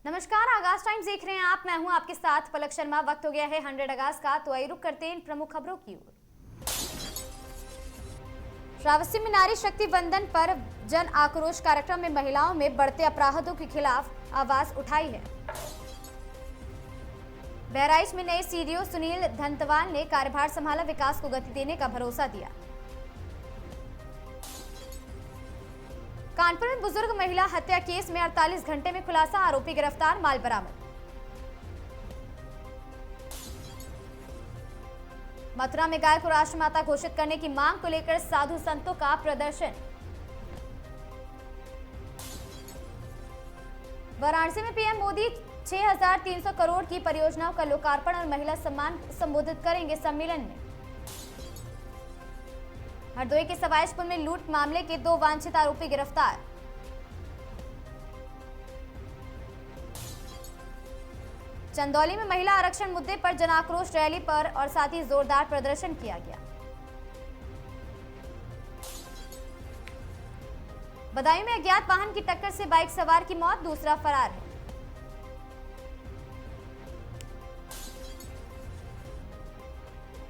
नमस्कार, आगाज टाइम्स देख रहे हैं आप। मैं हूं आपके साथ पलक शर्मा। वक्त हो गया है 100 अगस्त का, तो आइए रुक करते हैं इन प्रमुख खबरों की ओर। श्रावस्ती में नारी शक्ति वंदन पर जन आक्रोश कार्यक्रम में महिलाओं में बढ़ते अपराधों के खिलाफ आवाज उठाई है। बहराइच में नए सीडीओ सुनील धंतवाल ने कार्यभार संभाला, विकास को गति देने का भरोसा दिया। कानपुर में बुजुर्ग महिला हत्या केस में 48 घंटे में खुलासा, आरोपी गिरफ्तार, माल बरामद। मथुरा में गाय को राष्ट्रमाता घोषित करने की मांग को लेकर साधु संतों का प्रदर्शन। वाराणसी में पीएम मोदी 6,300 करोड़ की परियोजनाओं का लोकार्पण और महिला सम्मान संबोधित करेंगे सम्मेलन में। हरदोई के सवाईशपुर में लूट मामले के 2 वांछित आरोपी गिरफ्तार। चंदौली में महिला आरक्षण मुद्दे पर जनाक्रोश रैली पर और साथ ही जोरदार प्रदर्शन किया गया। बदायूं में अज्ञात वाहन की टक्कर से बाइक सवार की मौत, दूसरा फरार है।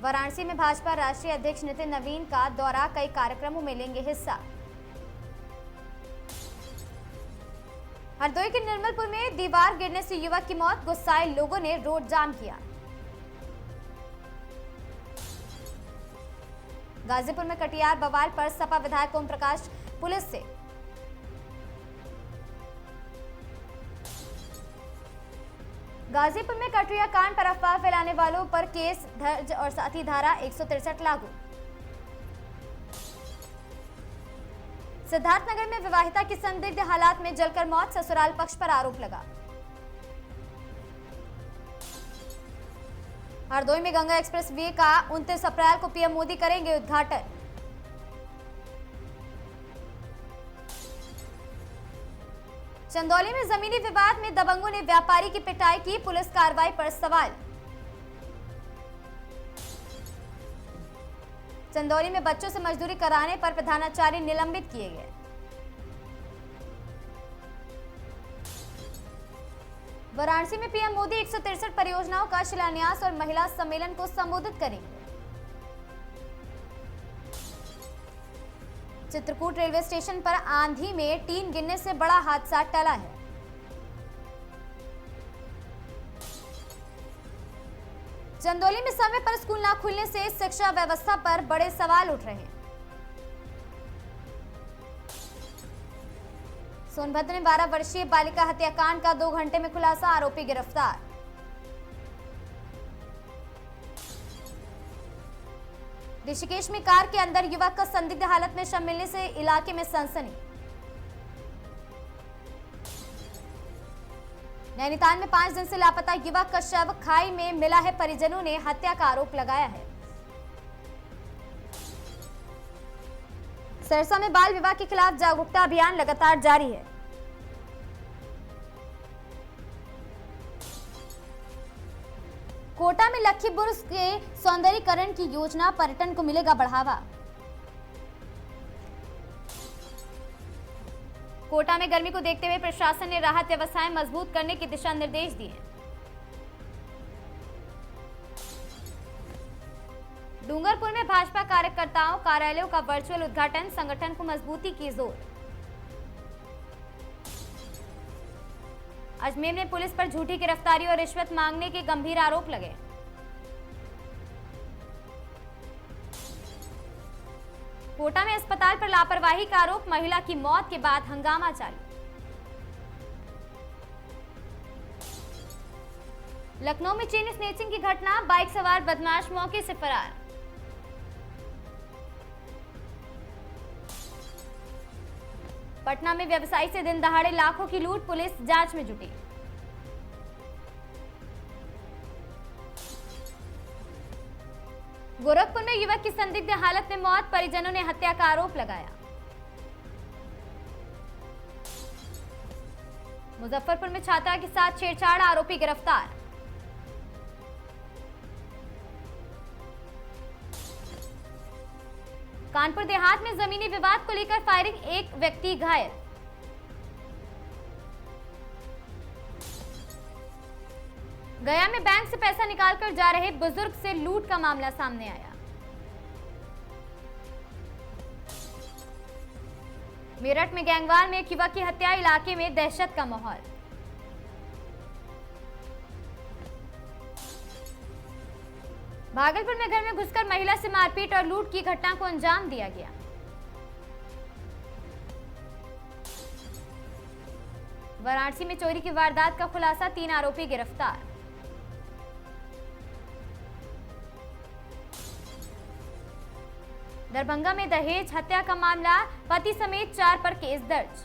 वाराणसी में भाजपा राष्ट्रीय अध्यक्ष नितिन नवीन का दौरा, कई कार्यक्रमों में लेंगे हिस्सा। हरदोई के निर्मलपुर में दीवार गिरने से युवक की मौत, गुस्साए लोगों ने रोड जाम किया। गाजीपुर में कटियार बवाल पर सपा विधायक ओम प्रकाश पुलिस से। गाजीपुर में कटरिया कांड पर अफवाह फैलाने वालों पर केस दर्ज और साथ ही धारा 163 लागू। सिद्धार्थनगर में विवाहिता की संदिग्ध हालात में जलकर मौत, ससुराल पक्ष पर आरोप लगा। हरदोई में गंगा एक्सप्रेस वे का 29 अप्रैल को पीएम मोदी करेंगे उद्घाटन। चंदौली में जमीनी विवाद में दबंगों ने व्यापारी की पिटाई की, पुलिस कार्रवाई पर सवाल। चंदौली में बच्चों से मजदूरी कराने पर प्रधानाचार्य निलंबित किए गए। वाराणसी में पीएम मोदी 163 परियोजनाओं का शिलान्यास और महिला सम्मेलन को संबोधित करेंगे। चित्रकूट रेलवे स्टेशन पर आंधी में टीन गिरने से बड़ा हादसा टला है। चंदौली में समय पर स्कूल न खुलने से शिक्षा व्यवस्था पर बड़े सवाल उठ रहे हैं। सोनभद्र में 12 वर्षीय बालिका हत्याकांड का 2 घंटे में खुलासा, आरोपी गिरफ्तार। ऋषिकेश में कार के अंदर युवक का संदिग्ध हालत में शव मिलने से इलाके में सनसनी। नैनीताल में 5 दिन से लापता युवक का शव खाई में मिला है, परिजनों ने हत्या का आरोप लगाया है। सरसा में बाल विवाह के खिलाफ जागरूकता अभियान लगातार जारी है। कोटा में लक्खी बुर्ज के सौंदर्यीकरण की योजना, पर्यटन को मिलेगा बढ़ावा। कोटा में गर्मी को देखते हुए प्रशासन ने राहत व्यवस्थाएं मजबूत करने के दिशा निर्देश दिए। डूंगरपुर में भाजपा कार्यकर्ताओं कार्यालयों का वर्चुअल उद्घाटन, संगठन को मजबूती की जोर। अजमेर में पुलिस पर झूठी गिरफ्तारी और रिश्वत मांगने के गंभीर आरोप लगे। कोटा में अस्पताल पर लापरवाही का आरोप, महिला की मौत के बाद हंगामा जारी। लखनऊ में चेन स्नेचिंग की घटना, बाइक सवार बदमाश मौके से फरार। पटना में व्यवसायी से दिन दहाड़े लाखों की लूट, पुलिस जांच में जुटी। गोरखपुर में युवक की संदिग्ध हालत में मौत, परिजनों ने हत्या का आरोप लगाया। मुजफ्फरपुर में छात्रा के साथ छेड़छाड़, आरोपी गिरफ्तार। कानपुर देहात में जमीनी विवाद को लेकर फायरिंग, एक व्यक्ति घायल। गया में बैंक से पैसा निकालकर जा रहे बुजुर्ग से लूट का मामला सामने आया। मेरठ में गैंगवार में एक युवक की हत्या, इलाके में दहशत का माहौल। भागलपुर में घर में घुसकर महिला से मारपीट और लूट की घटना को अंजाम दिया गया। वाराणसी में चोरी की वारदात का खुलासा, 3 आरोपी गिरफ्तार। दरभंगा में दहेज हत्या का मामला, पति समेत 4 पर केस दर्ज।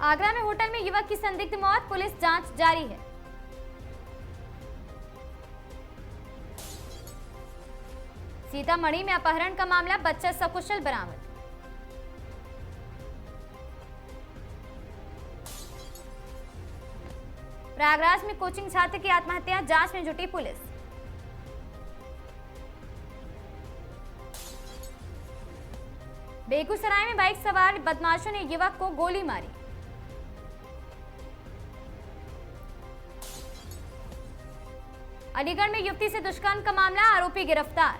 आगरा में होटल में युवक की संदिग्ध मौत, पुलिस जांच जारी है। सीतामढ़ी में अपहरण का मामला, बच्चा सकुशल बरामद। प्रयागराज में कोचिंग छात्र की आत्महत्या, जांच में जुटी पुलिस। बेगूसराय में बाइक सवार बदमाशों ने युवक को गोली मारी। अलीगढ़ में युवती से दुष्कर्म का मामला, आरोपी गिरफ्तार।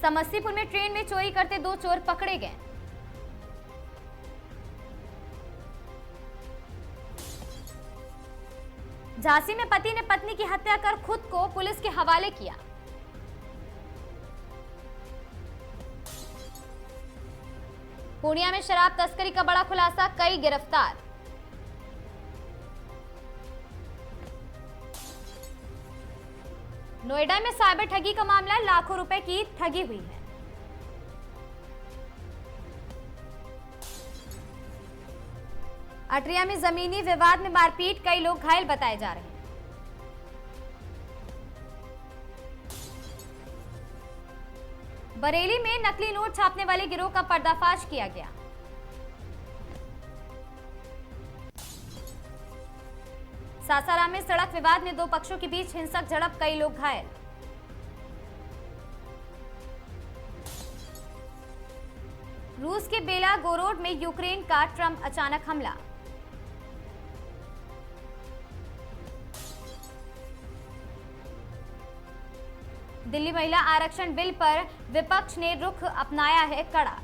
समस्तीपुर में ट्रेन में चोरी करते 2 चोर पकड़े गए। झांसी में पति ने पत्नी की हत्या कर खुद को पुलिस के हवाले किया। पूर्णिया में शराब तस्करी का बड़ा खुलासा, कई गिरफ्तार। नोएडा में साइबर ठगी का मामला, लाखों रुपए की ठगी हुई है। अटरिया में जमीनी विवाद में मारपीट, कई लोग घायल बताए जा रहे हैं। बरेली में नकली नोट छापने वाले गिरोह का पर्दाफाश किया गया। सासाराम में सड़क विवाद में 2 पक्षों के बीच हिंसक झड़प, कई लोग घायल। रूस के बेलागोरोड में यूक्रेन का ट्रंप अचानक हमला। दिल्ली महिला आरक्षण बिल पर विपक्ष ने रुख अपनाया है कड़ा।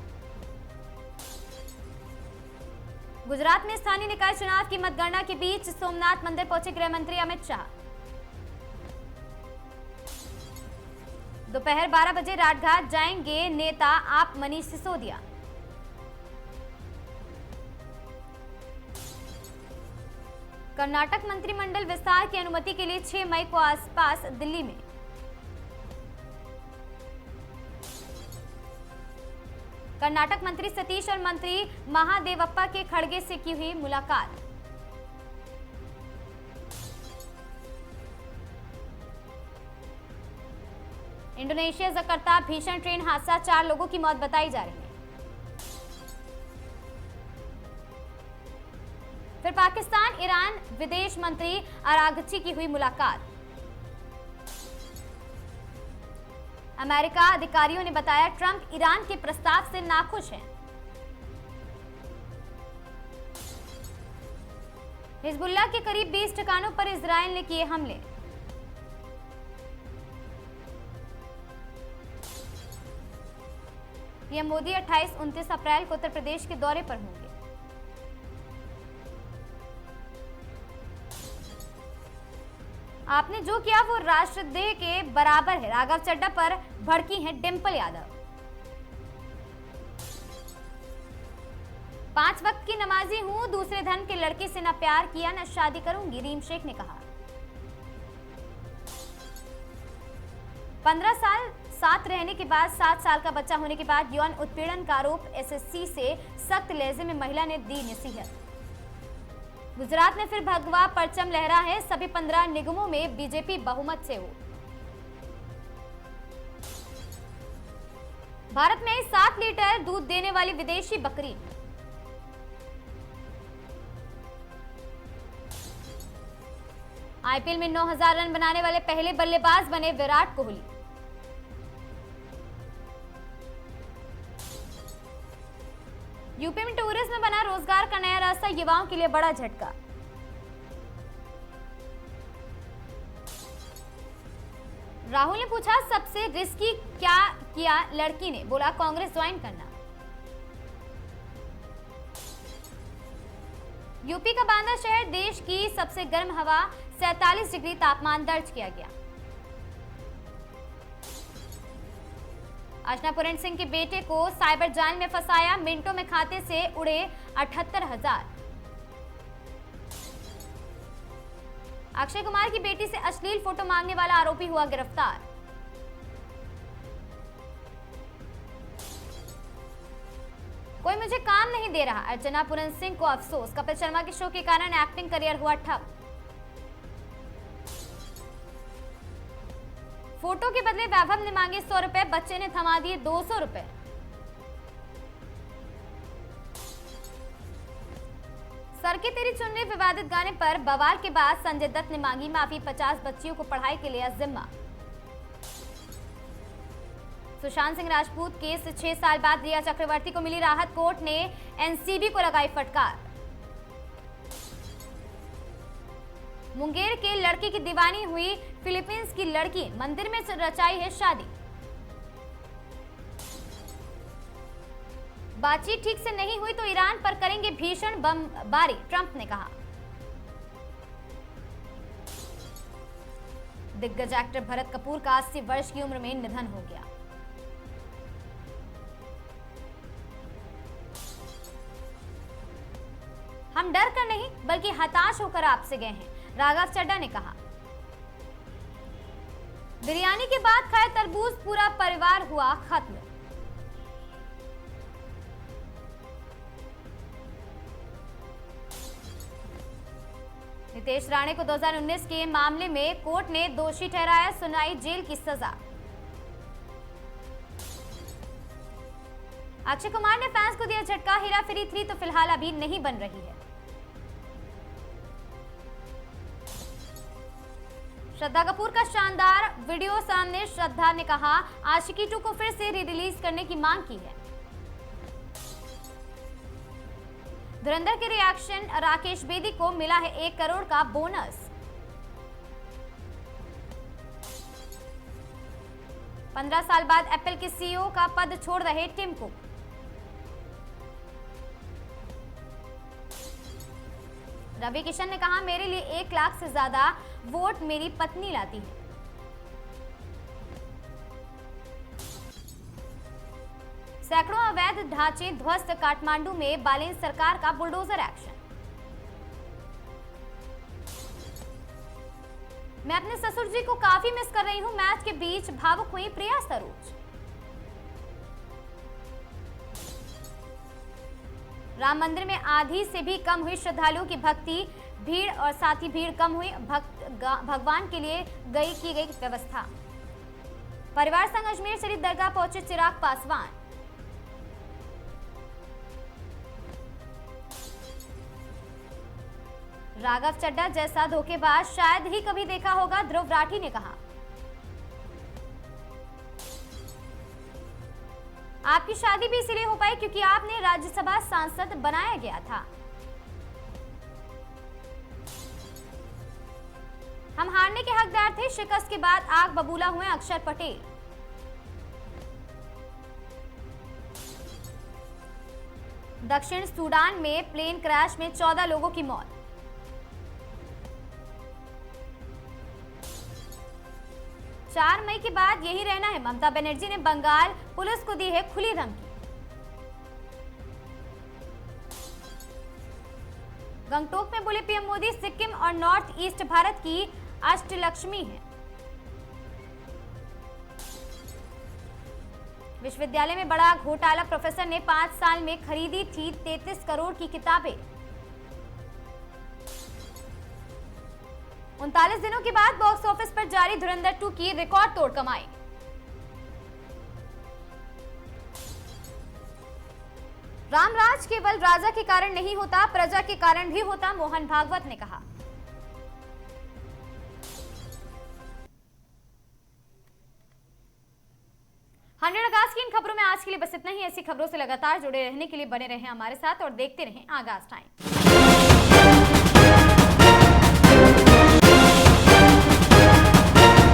गुजरात में स्थानीय निकाय चुनाव की मतगणना के बीच सोमनाथ मंदिर पहुंचे गृह मंत्री अमित शाह। दोपहर 12 बजे राजघाट जाएंगे नेता आप मनीष सिसोदिया। कर्नाटक मंत्रिमंडल विस्तार की अनुमति के लिए 6 मई को आसपास दिल्ली में। कर्नाटक मंत्री सतीश और मंत्री महादेवप्पा के खड़गे से की हुई मुलाकात। इंडोनेशिया जकार्ता भीषण ट्रेन हादसा, 4 लोगों की मौत बताई जा रही है। फिर पाकिस्तान ईरान विदेश मंत्री अरागची की हुई मुलाकात। अमेरिका अधिकारियों ने बताया ट्रंप ईरान के प्रस्ताव से नाखुश हैं। हिजबुल्लाह के करीब 20 ठिकानों पर इजरायल ने किए हमले। पीएम मोदी 28-29 अप्रैल को उत्तर प्रदेश के दौरे पर होंगे। आपने जो किया वो राष्ट्रदेह के बराबर है, राघव चड्ढा पर भड़की हैं डिंपल यादव। 5 वक्त की नमाजी हूं, दूसरे धर्म के लड़के से न प्यार किया न शादी करूंगी, रीम शेख ने कहा। 15 साल साथ रहने के बाद 7 साल का बच्चा होने के बाद यौन उत्पीड़न का आरोप, एसएससी से सख्त लहजे में महिला ने दी नसीहत। गुजरात में फिर भगवा परचम लहरा है, सभी 15 निगमों में बीजेपी बहुमत से हो। भारत में 7 लीटर दूध देने वाली विदेशी बकरी। आईपीएल में 9000 रन बनाने वाले पहले बल्लेबाज बने विराट कोहली। यूपी में टूरिज्म में बना रोजगार का नया रास्ता, युवाओं के लिए बड़ा झटका। राहुल ने पूछा सबसे रिस्की क्या किया लड़की ने, बोला कांग्रेस ज्वाइन करना। यूपी का बांदा शहर, देश की सबसे गर्म हवा, 47 डिग्री तापमान दर्ज किया गया। अर्चना पुरन सिंह के बेटे को साइबर जाल में फंसाया, मिनटों में खाते से उड़े 78,000। अक्षय कुमार की बेटी से अश्लील फोटो मांगने वाला आरोपी हुआ गिरफ्तार। कोई मुझे काम नहीं दे रहा, अर्चना पुरन सिंह को अफसोस। कपिल शर्मा के शो के कारण एक्टिंग करियर हुआ ठप। फोटो के बदले वैभव ने मांगे 100 रुपए, बच्चे ने थमा दिए 200 रुपए। सर की तेरी चुनरी विवादित गाने पर बवाल के बाद संजय दत्त ने मांगी माफी, 50 बच्चियों को पढ़ाई के लिए जिम्मा। सुशांत सिंह राजपूत केस से 6 साल बाद रिया चक्रवर्ती को मिली राहत, कोर्ट ने एनसीबी को लगाई फटकार। मुंगेर के लड़के की दीवानी हुई फिलीपींस की लड़की, मंदिर में रचाई है शादी। बातचीत ठीक से नहीं हुई तो ईरान पर करेंगे भीषण बमबारी, ट्रंप ने कहा। दिग्गज एक्टर भरत कपूर का 80 वर्ष की उम्र में निधन हो गया। हम डर कर नहीं बल्कि हताश होकर आपसे गए हैं, राघव चड्ढा ने कहा। बिरयानी के बाद खाए तरबूज, पूरा परिवार हुआ खत्म। नितेश राणे को 2019 के मामले में कोर्ट ने दोषी ठहराया, सुनाई जेल की सजा। अक्षय कुमार ने फैंस को दिया झटका, हेरा फेरी 3 तो फिलहाल अभी नहीं बन रही है। श्रद्धा कपूर का शानदार वीडियो सामने, श्रद्धा ने कहा आशिकी 2 को फिर से री रिलीज करने की मांग की है। धुरंधर के रिएक्शन, राकेश बेदी को मिला है 1 करोड़ का बोनस। 15 साल बाद एप्पल के सीईओ का पद छोड़ रहे टिम कुक। रवि किशन ने कहा मेरे लिए 1 लाख से ज्यादा वोट मेरी पत्नी लाती है। सैकड़ों अवैध ढांचे ध्वस्त, काठमांडू में बालेन सरकार का बुलडोजर एक्शन। मैं अपने ससुर जी को काफी मिस कर रही हूं, मैच के बीच भावुक हुई प्रिया सरोज। राम मंदिर में आधी से भी कम हुई श्रद्धालुओं की भक्ति, भीड़ और साथ ही भीड़ कम हुई, भगवान के लिए की गई व्यवस्था। परिवार संग अजमेर शरीफ दरगाह पहुंचे चिराग पासवान। राघव चड्ढा जैसा धोखेबाज शायद ही कभी देखा होगा, ध्रुव राठी ने कहा। आपकी शादी भी इसलिए हो पाई क्योंकि आपने राज्यसभा सांसद बनाया गया था। हम हारने के हकदार थे, शिकस्त के बाद आग बबूला हुए अक्षर पटेल। दक्षिण सूडान में प्लेन क्रैश में 14 लोगों की मौत। चार मई के बाद यही रहना है, ममता बनर्जी ने बंगाल पुलिस को दी है खुली धमकी। गंगटोक में बोले पीएम मोदी, सिक्किम और नॉर्थ ईस्ट भारत की अष्टलक्ष्मी है। विश्वविद्यालय में बड़ा घोटाला, प्रोफेसर ने 5 साल में खरीदी थी 33 करोड़ की किताबें। 39 दिनों के बाद बॉक्स ऑफिस पर जारी धुरंधर 2 की रिकॉर्ड तोड़ कमाई। रामराज केवल राजा के कारण नहीं होता, प्रजा के कारण भी होता, मोहन भागवत ने कहा। 100 आगाज की इन खबरों में आज के लिए बस इतना ही। ऐसी खबरों से लगातार जुड़े रहने के लिए बने रहें हमारे साथ और देखते रहें आगाज टाइम।